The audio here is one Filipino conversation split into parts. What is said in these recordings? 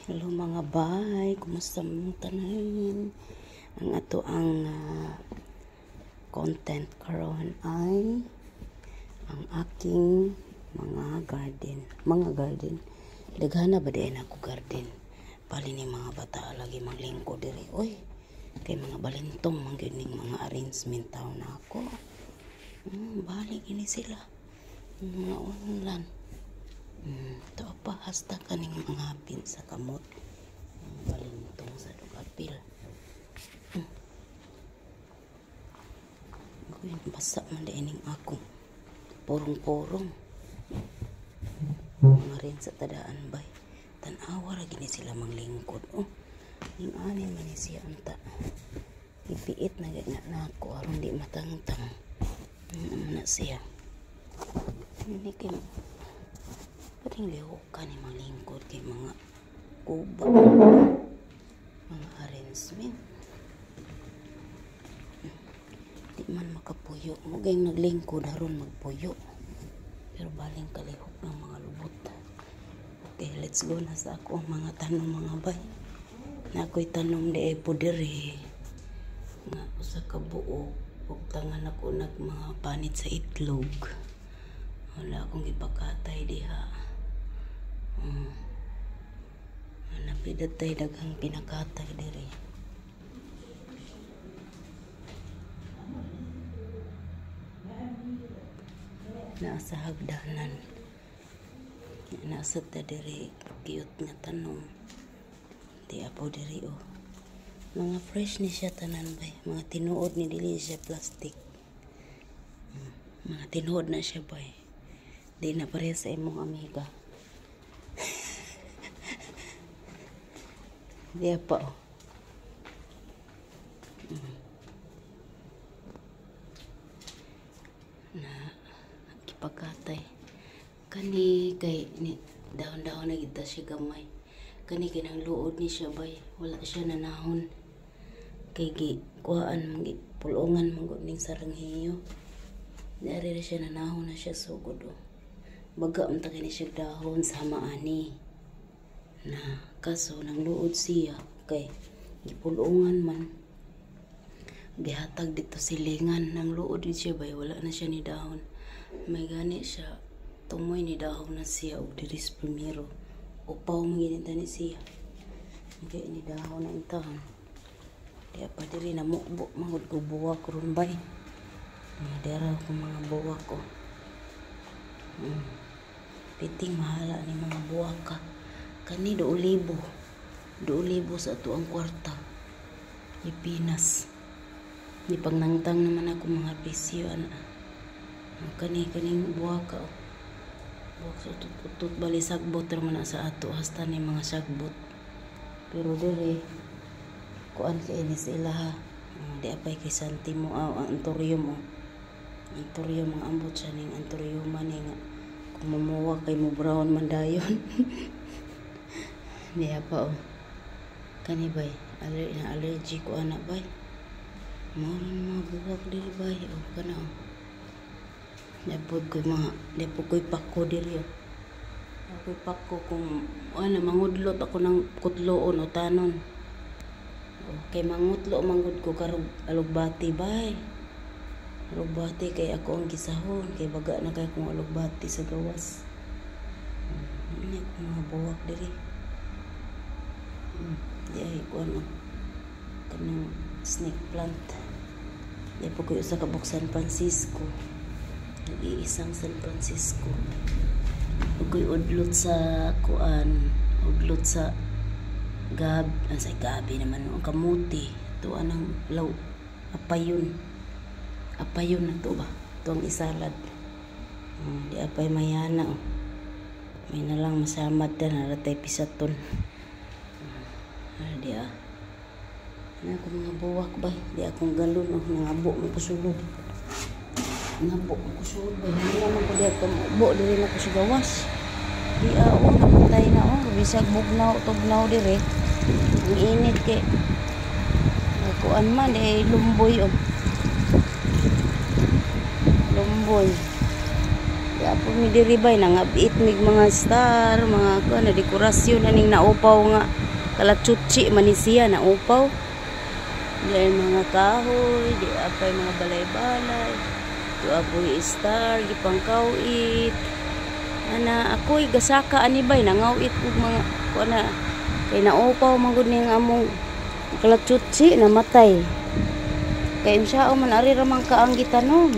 Hello mga bay, kumusta mong tanan? Ang ato ang content karon ay ang aking mga garden. Daghana ba din ako garden? Pali ni mga bata lagi manglingkod diri. Oy, kay mga balintong manggining mga arrangement taw na ako. Balik ini sila. Mga online. Ito pa, hasta kaning mga hapin sa kamot. Balintong sa dugapil. Yung basa man dining ako. Porong-porong. Mga rin sa tadaan bay. Tanawa ra gini sila manglingkod. Oh, yung anin man siya anta. Ipiit na ganyan na ako. Aron di matangtang. Na siya. Hindi kayo. Pating lihukan ni mga lingkod kay mga kuba, mga arrangement. Di man makapuyo. Mugay naglingkod haron magpuyo. Pero baling kalihok ng mga lubot. Okay, let's go na sa ako mga tanom mga bay. Na ako'y tanom di ay pudiri. Nga ako sa kabuo. Pagtangan ako nag mga panit sa itlog. Wala akong ipakatay diha. Napidat tayo daghang pinakatay diri. Nasa hagdanan. Nasa ta diri cute nga tanom. Di apo diri oh. Mga fresh ni siya tanan bay. Mga tinuod ni dili siya plastic. Mga tinuod na siya bay. Di na pareha sa imong amiga. Di pa oh. Na kipagkatay kani kay ni daon-daon na kita siya gamay. Kani kinang luod ni siya bay. Wala siya nanahon. Kay kuhaan mangi pulungan manggod ning saranghiyo. Dari siya nanahon na siya sugod oh. Baga unta kini siya dahon sama ani. Na kaso nang luod siya kay gipulungan man. Bihatag dito silingan nang luod siya bay wala na siya ni dahon. May gani siya tumoy ni dahon na siya og diris primero. Upaw manginita ni siya. Kaya ni dahon na intahan. Kaya pa diri na mukbo mangod ko buwak ron bay. Dera ko mga buwak ko. Piting mahala ni mga buwak ka. Kani 2,000 sa ato ang kwarta. Ipinas. Ni pangnangtang naman ako mga bisyo ana. Kaning buwak ka. Buwak sa tutut bali sagbot man sa ato hasta ni mga sagbot. Pero dire kuan kay ni sila ha. Di apay kay santimo ang antorium oh. Antorium ang ambot siya ning antorium man nga. Kung mumuwa kay mo brown man dayon. Di apa oh. Kani bay, allergy ko anak bay. Maron mga buwak diri bay oh kana oh. Dapod ko'y pako diri oh. Ako'y pako kung ano mangudlot ako ng kutloon o tanon. Okay, mangutlo manggod ko karog alugbati bay. Alugbati kay ako ang gisahon kay baga na kay kung alugbati sa gawas. Ini ko mga buwak diri. Di ay ko ano kanang snake plant. Di po ko sa kabuk San Francisco. Nag-iisang San Francisco. Ako'y udlot sa kuan, udlot sa gabi naman ang kamuti. Ito anang law apayon na to ba? Ito ang isalad. Di apay mayana oh. May na lang masamad na naratay pisaton. Di ano ako mga buwak ba? Di akong galon oh. Nangabo mo ko sulod. Nangabo mo ko sulod ba? Hindi naman ko di ako mabuo. Dili na ko sa gawas. Di oh. Napatay na oh. Bisag bugnaw, tugnaw diri. Ang init kay kuan man eh lumboy oh. Lumboy. Di Dapat mi diri bay nangabit mig mga star, mga na dekorasyon aning naupaw nga kalatsuchi manisiya na upaw. Di mga kahoy, di apay mga balay-balay. Tu apoy star gipang kawit. Ana ako'y gasaka ani bay nangawit og mga kuana kay naupaw man gud ning among kalatsuchi namatay. Kay insya man ari ra man kaang gitanom.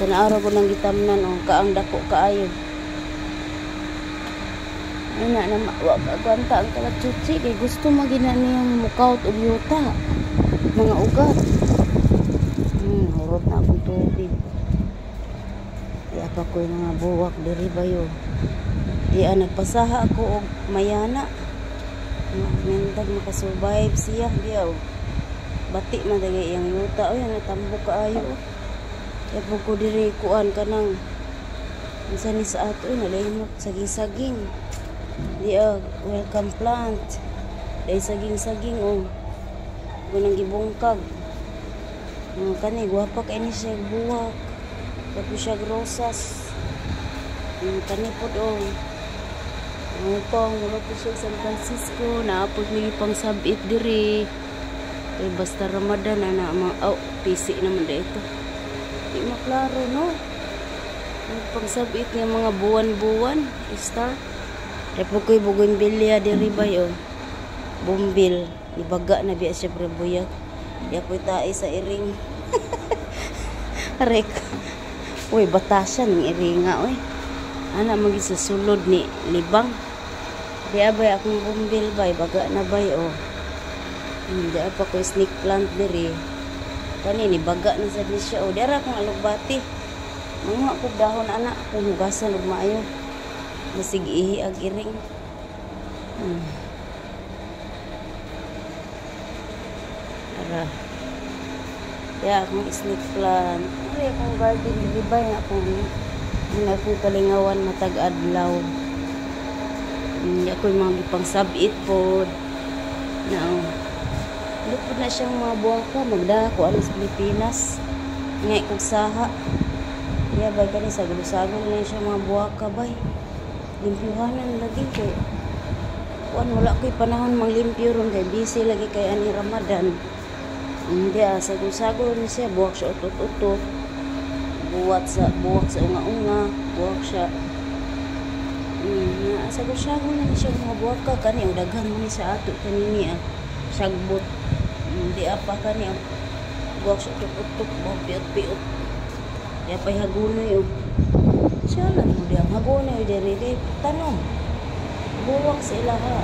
Tanaaraw ko ng gitamnan o kaang dako kaayo. Ina na waganta ang kalatsuchi kay gusto magina niyang mukaut og yuta. Mga ugat. Hurot na akong tubig. Di apa ko yung mga buwak diri bayo. Di nagpasaha ako og mayana. Mentag makasurvive siya diyaw. Bati man dagay yang yuta o yan natambok kaayo. Kaya po ko diri kuan ka ng minsan ni sa ato nalimot saging-saging. Di welcome plant. Dahil saging-saging o gunang gibungkag. Kani guwapa kay ni siya buwak. Tapos siya rosas. Kani po o pang wala po siya San Francisco. Naapos may pang sabit diri. Kaya basta Ramadan na mga PC naman dito. Di maklaro no. Pagsabit nga mga buwan-buwan star. Repo ko'y bougainvillea diri bay o. Bumbil. Ibaga na biya siya prebuyak. Di ako'y tae sa iring. Rek. Uy batasan ng iringa oy. Ana magisusulod ni libang. Di abay akong bumbil bay. Baga na bay o. Di apa ko'y snake plant diri. Kanini baga na sa siya o dara kong alugbati mga kog dahon anak kung hugasan og maayo masig ihi ag iring ara ya akong snake plant ay akong garden libay nga akong akong kalingawan matag adlaw ako'y mga gipang sabit po na lupod na siyang mga buwaka magdako ano sa Pilipinas ngay kog saha kaya bay kani sa sagol na siya mga buwaka bay limpyuhanan lagi ko kuan wala ko'y panahon manglimpyo ron kay busy lagi kay ani Ramadan hindi sagol ni siya buwak siya utot-utot buwak sa unga-unga buwak siya sagol na siya mga buwaka kani ang daghan mo ni sa ato kanini sagbot di apa kani buwak siya utot-utot buwak piot-piot di apa hagunoy siya lang mo di ang hagunoy diri tanong buwak sa ilaha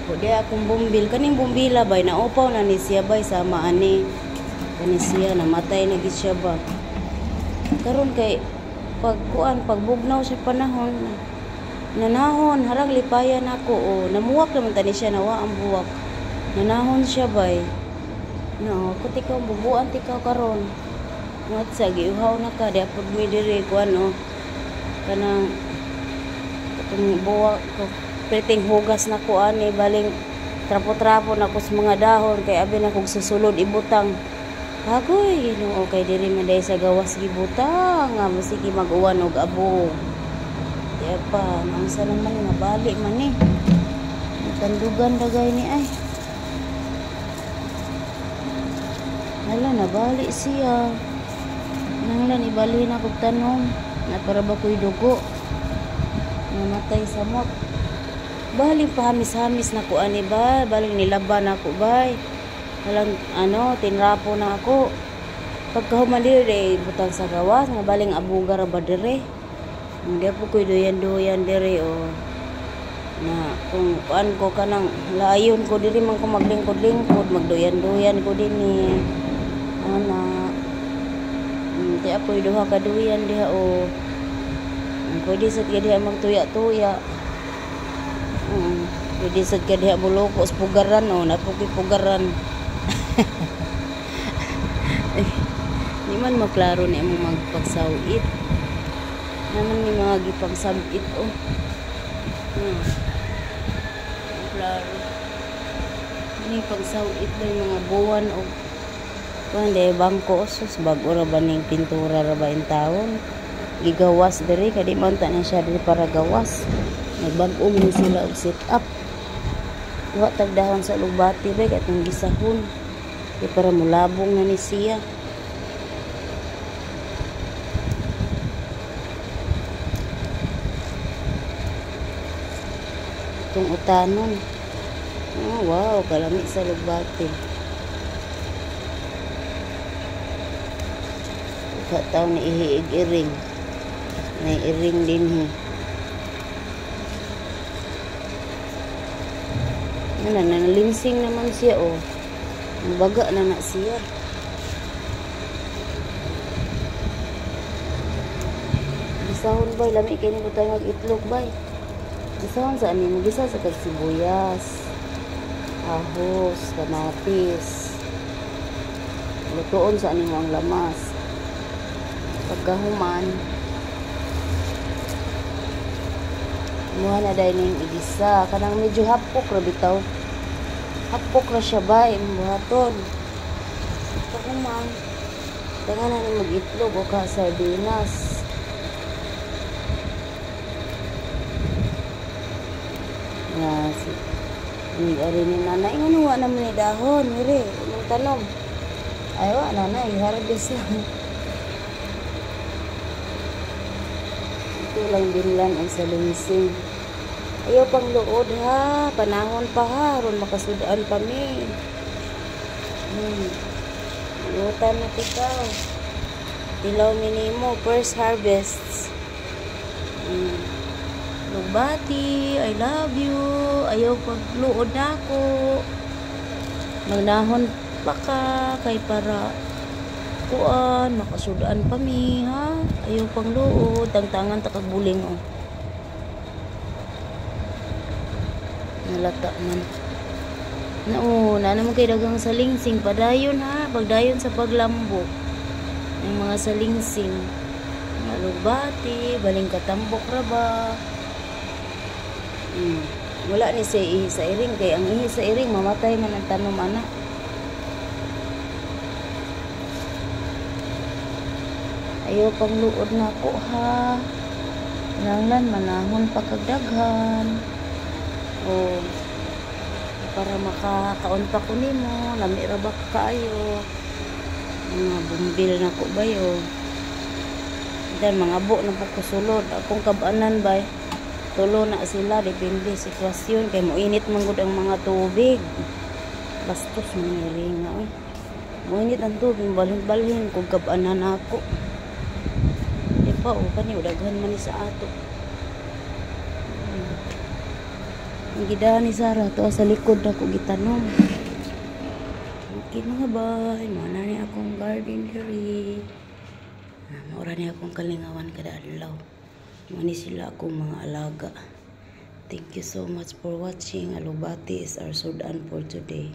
ko di akong bumbil kaning bumbila bay naupaw na ni siya bay sama ani kani siya namatay na gid siya ba karon kay pagbugnaw sa panahon nanahon harag lipayan ako o namuwak naman tani siya nawa ang buwak nanahon siya bay no kuti ka bubuan tikaw karon ngat sa giuhaw na ka dapat mi diri kuan o kanang itong buwak ko piting hugas na ko ani baling trapo-trapo na ko sa mga dahon kay abi na kog susulod ibutang hagoy Ginoo kay diri man day sa gawas gibutang nga masigi mag-uwan og abo di pa nang sa naman nga bali man ni tandugan dagay ni ay hala na bali siya nanglan ibali na kog tanom na para ba ko'y dugo namatay sa mot bali pahamis-hamis na ko ani ba baling nilaban ako bay halang tinrapo na ako pagkahuman diri butang sa gawas nga baling abugar ba diri hindi po ko'y duyan-duyan diri o na kung kuan ko kanang layon ko diri man ko maglingkod-lingkod magduyan-duyan ko dinhi ana di ako'y duha ka duyan diha o pwede sa diha magtuya-tuya pwede sa diha buloko sa pugaran o napuki pugaran di man maklaro ni among magpagsawit naman ni mga gipang sabit o klaro ni pagsawit ba yung mga buwan o Kundi bangko sus bago ra ba ning pintura ra ba in taon. Gigawas diri kadi man ta na siya diri para gawas. May bag-o man sila og set up. Wa tagdahon sa lugbati ba katong gisahon. Di para mulabong na ni siya. Itong utanon. Oh, wow, kalami sa lugbati. Kataw ni ihiig-iring. May iring din he. Nanalinsing naman siya oh. Baga na siya. Gisahon bay, lami kini butang mag-itlog bay. Gisahon sa anin, gisa sa sibuyas, ahos, kamatis. Lutuon sa anin ang lamas. Pagkahuman, muha na dahil ning igisa. Kanang medyo hapok ra bitaw. Hapok ra siya ba buhaton. Pagkahuman, tangan na ni mag-itlog o ka sardinas. Ari ni nanay nga nuwa naman ni dahon mire mong tanom ay wa nanay harvest lang ito lang din lang ang salinsing ayaw pang luod ha panahon pa ha ron makasudaan kami lutan na tikaw tilaw minimo first harvest Lugbati, I love you. Ayaw pagluod ako. Magnahon pa ka kay para kuan makasudaan pa mi ha. Ayaw pang luod, tangtangan ta kag buling oh. Nalata man. Nauna naman kay dagang salingsing padayon ha, pagdayon sa paglambok. Ang mga salingsing. Mga lugbati, baling katambok ra ba. Wala ni sa ihi sa iring kay ang ihi sa iring mamatay man ang tanom anak. Ayaw pang luod na ako ha. Nanglan manahon pagkagdaghan. O para makakaon pa ko nimo, lami ra ba kaayo. Mga bumbil na ko bayo. Dan mga abo na po kusulod akong kabanan bay. Tulo na sila, depende sitwasyon kay moinit man gud ang mga tubig. Bastos mangiring nga oy. Moinit ang tubig balhin-balhin kung kabanan ako. Di pa o kani daghan man ni sa ato. Ang gidahan ni Sarah to sa likod na ko gitanom. Okay mga bay, mana ni akong garden diri. Maura ni akong kalingawan kada adlaw. Mani sila akong mga alaga. Thank you so much for watching. Alubati is our sudan for today.